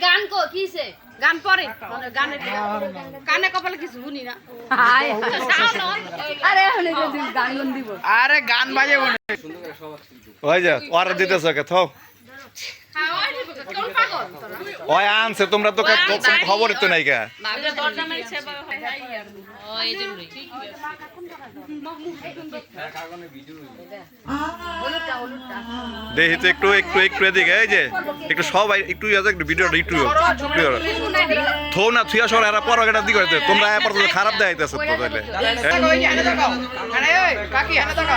গান কো কিসে গান পরে গানে কানে কপালে কিছু শুনি না আরে হলে গান গান দিব আরে গান বাজে বলে ওই যে অর্ডার দিতেছ কে থো ওই আনছে তোমরা তো খবর তো নাই কে দেখি তো একটু একটু একটু এদিকে এই যে একটু সবাই একটু একটু ভিডিও একটু থো না থুয়া সর এরা পর একটা দিকে তোমরা এরপর তো খারাপ দেখাইতেছ তো তাহলে কাকি এনে টাকা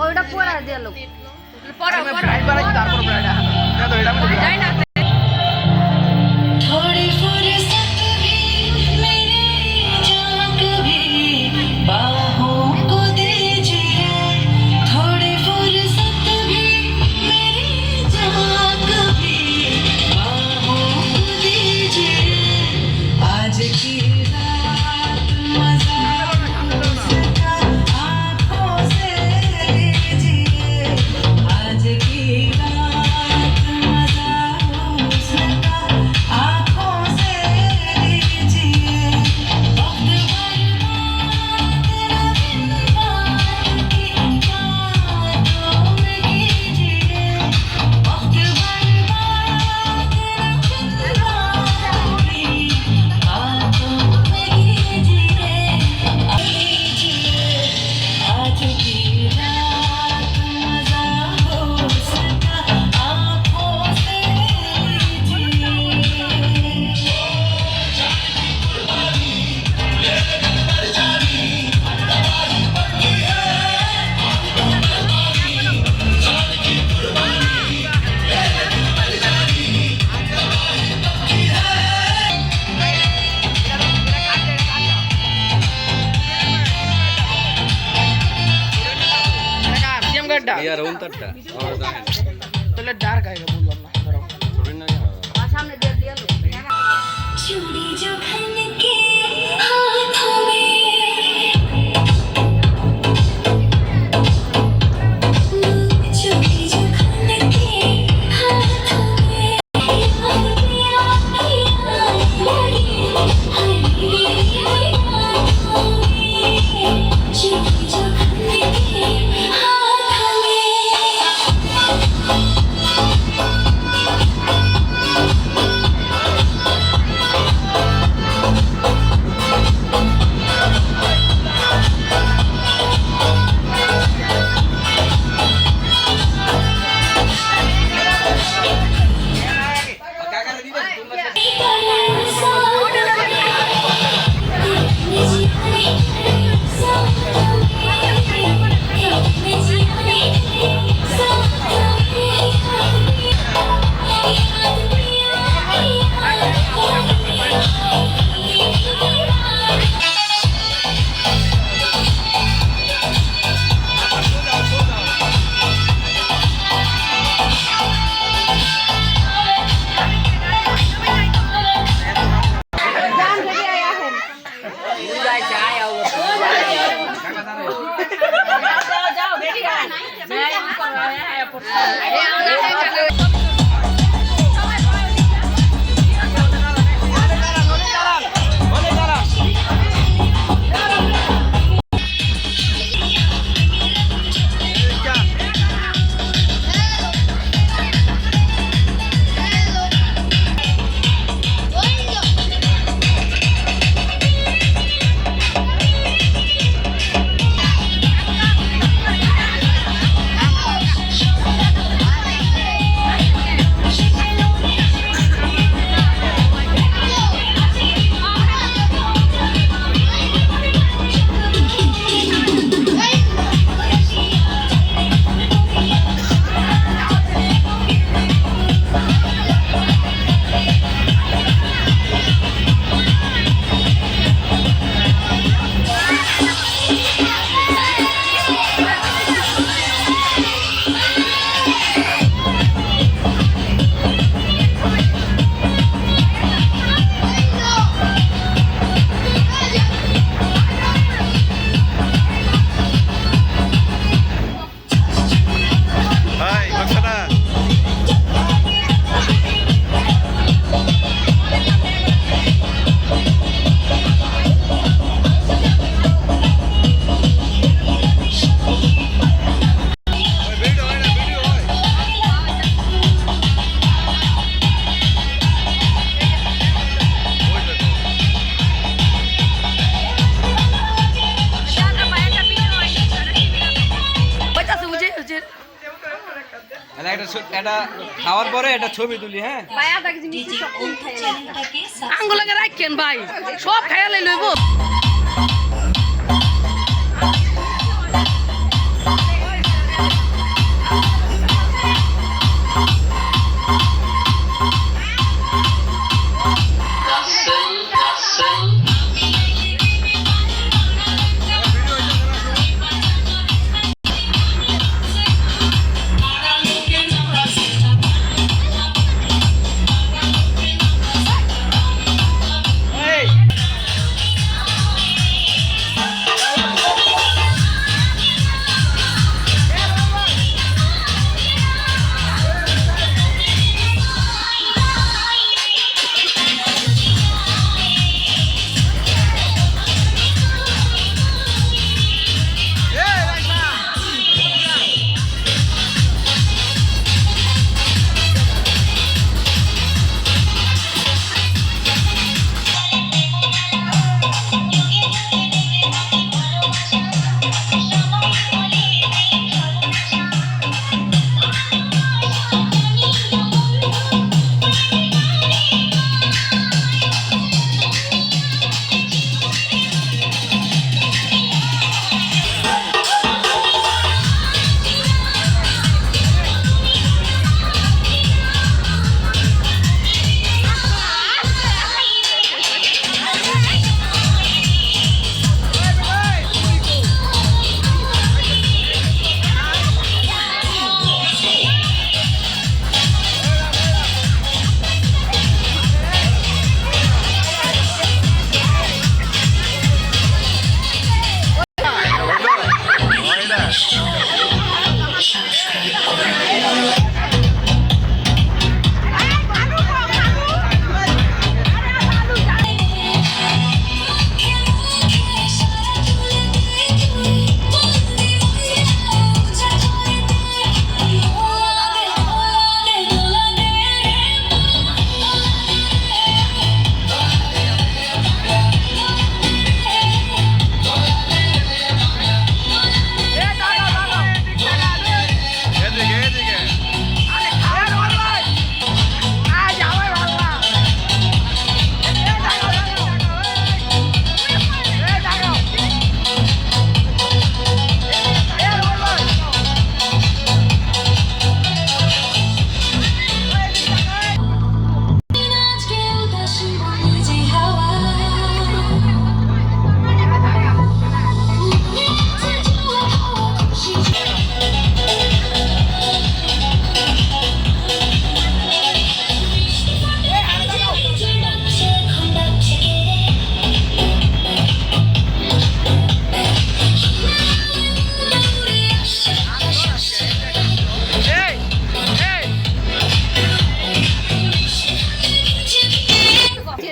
ওইটা পড়া দিয়ে লোক পড়া ব্রাইড বাড়াই তারপর ব্রাইড এটা এটা যাই না थोड़ी फुर्सत भी मेरे जहाँ कभी बाहों को दीजिए थोड़ी फुर्सत भी मेरी जहाँ कभी बाहों को दीजिए आज की रात मजा उसका आँखों से लीजिए आज की তাহলে ডার্ক আগে বললাম না ধরো সামনে দিয়ে দিয়ে লো चूड़ी जो खन के हाथों में चूड़ी जो खन के हाथों में चूड़ी जो खन के हाथों में এটা খাওয়ার পরে এটা ছবি তুলি হ্যাঁ পায়া দেখি মিষ্টি সব चैनलটাকে আঙ্গুলাকে রাখেন ভাই সব খায়ালে লইব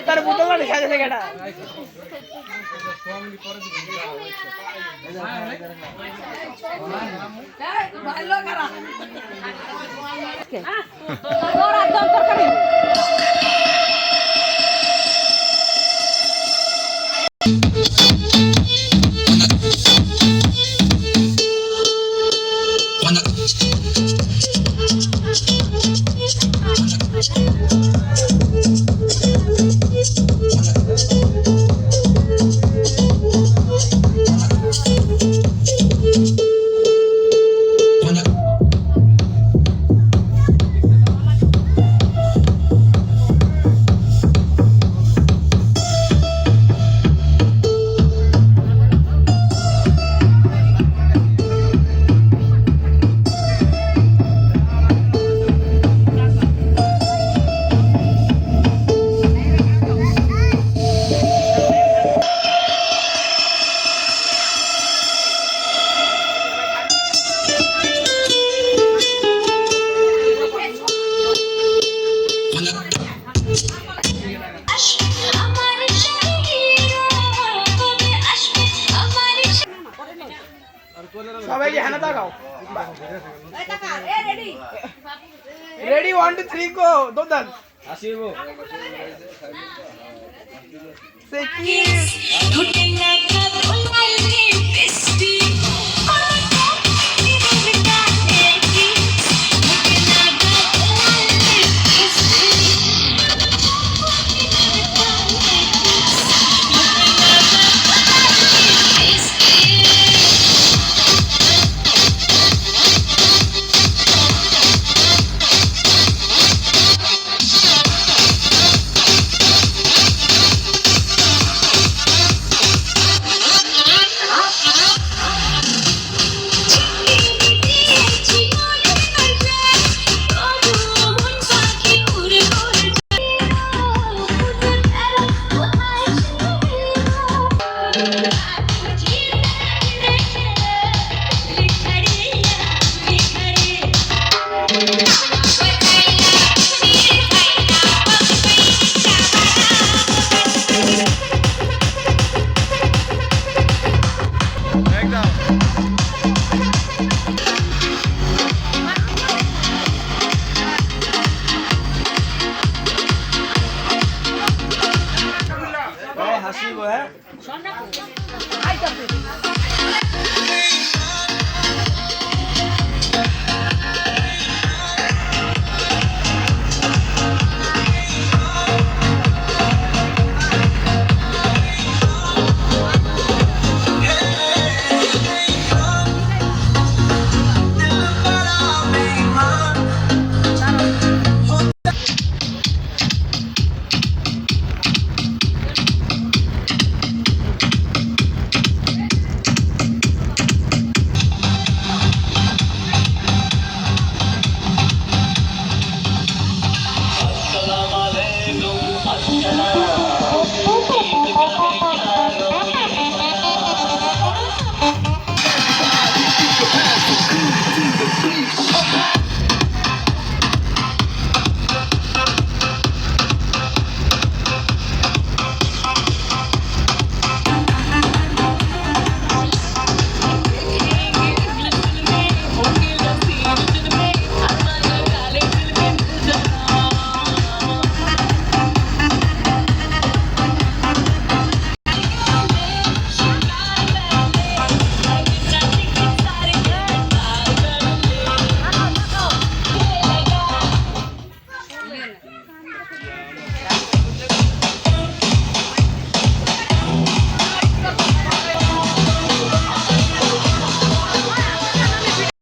তার বুতল না দেখা যাচ্ছে কেটা সবাই কি হানা তাকাও রেডি 1 2 3 গো দোদন আসিব সে কিস ঠোঁটে লাগা বলাইলে বেশি হাসিব হ্যাঁ